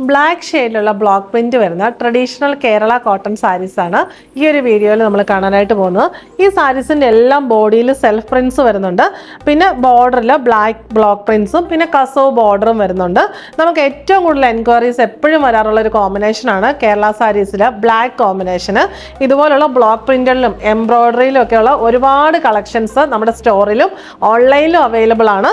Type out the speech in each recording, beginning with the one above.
Black ഷെയ്ഡിലുള്ള block print വരുന്ന traditional Kerala cotton saris ആണ് ഈ ഒരു വീഡിയോയിൽ നമ്മൾ കാണാനായിട്ട് പോകുന്നത്. ഈ സാരീസിൻ്റെ എല്ലാം ബോഡിയിൽ സെൽഫ് പ്രിന്റ്സ് വരുന്നുണ്ട്. പിന്നെ ബോർഡറിൽ ബ്ലാക്ക് ബ്ലോക്ക് പ്രിന്റ്സും പിന്നെ കസവ് ബോർഡറും വരുന്നുണ്ട്. നമുക്ക് ഏറ്റവും കൂടുതൽ എൻക്വയറീസ് എപ്പോഴും വരാറുള്ള ഒരു കോമ്പിനേഷനാണ് കേരള സാരീസിലെ ബ്ലാക്ക് കോമ്പിനേഷന്. ഇതുപോലുള്ള ബ്ലോക്ക് പ്രിന്റുകളിലും എംബ്രോയ്ഡറിയിലും ഒക്കെയുള്ള ഒരുപാട് കളക്ഷൻസ് നമ്മുടെ സ്റ്റോറിലും ഓൺലൈനിലും അവൈലബിൾ ആണ്.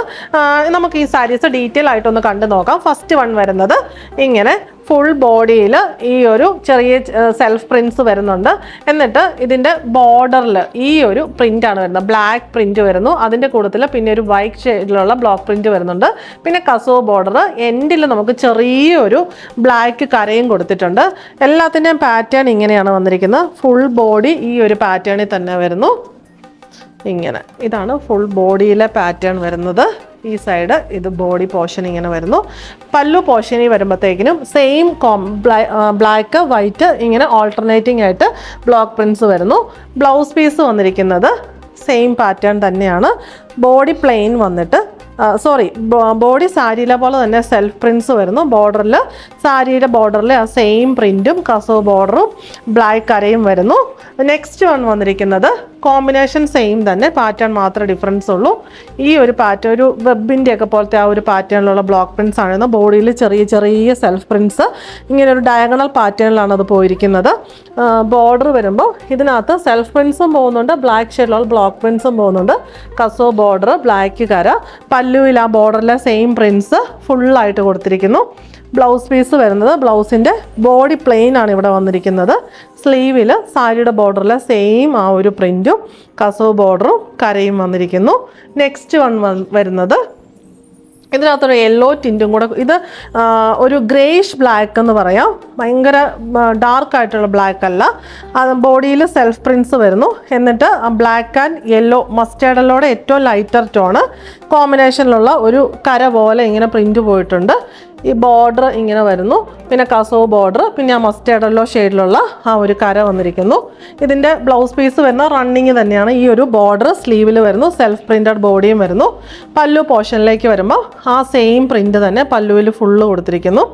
നമുക്ക് ഈ സാരീസ് ഡീറ്റെയിൽ ആയിട്ടൊന്ന് കണ്ടു നോക്കാം. ഫസ്റ്റ് വൺ വരുന്നത് ഇങ്ങനെ ഫുൾ ബോഡിയിൽ ഈ ഒരു ചെറിയ സെൽഫ് പ്രിന്റ്സ് വരുന്നുണ്ട്. എന്നിട്ട് ഇതിൻ്റെ ബോർഡറിൽ ഈ ഒരു പ്രിൻ്റാണ് വരുന്നത്, ബ്ലാക്ക് പ്രിന്റ് വരുന്നു. അതിൻ്റെ കൂട്ടത്തിൽ പിന്നെ ഒരു വൈറ്റ് ഷെയ്ഡിലുള്ള ബ്ലോക്ക് പ്രിന്റ് വരുന്നുണ്ട്. പിന്നെ കസവ് ബോർഡർ, എൻഡിൽ നമുക്ക് ചെറിയൊരു ബ്ലാക്ക് കരയും കൊടുത്തിട്ടുണ്ട്. എല്ലാത്തിൻ്റെയും പാറ്റേൺ ഇങ്ങനെയാണ് വന്നിരിക്കുന്നത്. ഫുൾ ബോഡി ഈ ഒരു പാറ്റേണിൽ തന്നെ വരുന്നു. ഇങ്ങനെ ഇതാണ് ഫുൾ ബോഡിയിലെ പാറ്റേൺ വരുന്നത്. ഈ സൈഡ് ഇത് ബോഡി പോർഷൻ ഇങ്ങനെ വരുന്നു. പല്ലു പോർഷനിൽ വരുമ്പോഴത്തേക്കിനും സെയിം ബ്ലാക്ക് വൈറ്റ് ഇങ്ങനെ ഓൾട്ടർനേറ്റിംഗ് ആയിട്ട് ബ്ലോക്ക് പ്രിന്റ്സ് വരുന്നു. ബ്ലൗസ് പീസ് വന്നിരിക്കുന്നത് സെയിം പാറ്റേൺ തന്നെയാണ്. ബോഡി പ്ലെയിൻ വന്നിട്ട് ബോഡി സാരിയിലെ പോലെ തന്നെ സെൽഫ് പ്രിന്റ്സ് വരുന്നു. ബോർഡറിൽ സാരിയുടെ ബോർഡറിൽ ആ സെയിം പ്രിന്റും കസവ് ബോർഡറും ബ്ലാക്ക് കരയും വരുന്നു. നെക്സ്റ്റ് വൺ വന്നിരിക്കുന്നത് കോമ്പിനേഷൻ സെയിം തന്നെ, പാറ്റേൺ മാത്രമേ ഡിഫറൻസ് ഉള്ളൂ. ഈ ഒരു പാറ്റേൺ ഒരു വെബിൻ്റെ ഒക്കെ പോലത്തെ ആ ഒരു പാറ്റേണിലുള്ള ബ്ലോക്ക് പ്രിന്റ്സ് ആണ്. ബോഡിയിൽ ചെറിയ ചെറിയ സെൽഫ് പ്രിന്റ്സ് ഇങ്ങനെ ഒരു ഡയഗണൽ പാറ്റേണിലാണ് അത് പോയിരിക്കുന്നത്. ബോർഡർ വരുമ്പോൾ ഇതിനകത്ത് സെൽഫ് പ്രിന്റ്സും പോകുന്നുണ്ട്, ബ്ലാക്ക് ഷെയ്ഡിലുള്ള ബ്ലോക്ക് പ്രിന്റ്സും പോകുന്നുണ്ട്. കസവ് ബോർഡർ, ബ്ലാക്ക് കര, പല്ലുവിൽ ആ ബോർഡറിലെ സെയിം പ്രിന്റ്സ് ഫുള്ളായിട്ട് കൊടുത്തിരിക്കുന്നു. ബ്ലൗസ് പീസ് വരുന്നത് ബ്ലൗസിൻ്റെ ബോഡി പ്ലെയിൻ ആണ് ഇവിടെ വന്നിരിക്കുന്നത്. സ്ലീവിൽ സാരിയുടെ ബോർഡറിലെ സെയിം ആ ഒരു പ്രിൻറ്റും കസവ് ബോർഡറും കരയും വന്നിരിക്കുന്നു. നെക്സ്റ്റ് വൺ വരുന്നത് ഇതിനകത്തൊരു യെല്ലോ ടിൻറ്റും കൂടെ, ഇത് ഒരു ഗ്രേഷ് ബ്ലാക്ക് എന്ന് പറയാം, ഭയങ്കര ഡാർക്കായിട്ടുള്ള ബ്ലാക്ക് അല്ല. ബോഡിയിൽ സെൽഫ് പ്രിന്റ്സ് വരുന്നു. എന്നിട്ട് ബ്ലാക്ക് ആൻഡ് യെല്ലോ മസ്റ്റേർഡല്ലോടെ ഏറ്റവും ലൈറ്റർ ടോണ് കോമ്പിനേഷനിലുള്ള ഒരു കര പോലെ ഇങ്ങനെ പ്രിൻറ്റ് പോയിട്ടുണ്ട്. ഈ ബോർഡർ ഇങ്ങനെ വരുന്നു. പിന്നെ കസവ് ബോർഡർ, പിന്നെ ആ മസ്റ്റേർഡ് യെല്ലോ ഷെയ്ഡിലുള്ള ആ ഒരു കര വന്നിരിക്കുന്നു. ഇതിൻ്റെ ബ്ലൗസ് പീസ് വരുന്ന റണ്ണിങ് തന്നെയാണ്. ഈ ഒരു ബോർഡർ സ്ലീവിൽ വരുന്നു, സെൽഫ് പ്രിൻറ്റഡ് ബോഡിയും വരുന്നു. പല്ലു പോർഷനിലേക്ക് വരുമ്പോൾ ആ സെയിം പ്രിൻറ്റ് തന്നെ പല്ലുവിൽ ഫുള്ള് കൊടുത്തിരിക്കുന്നു.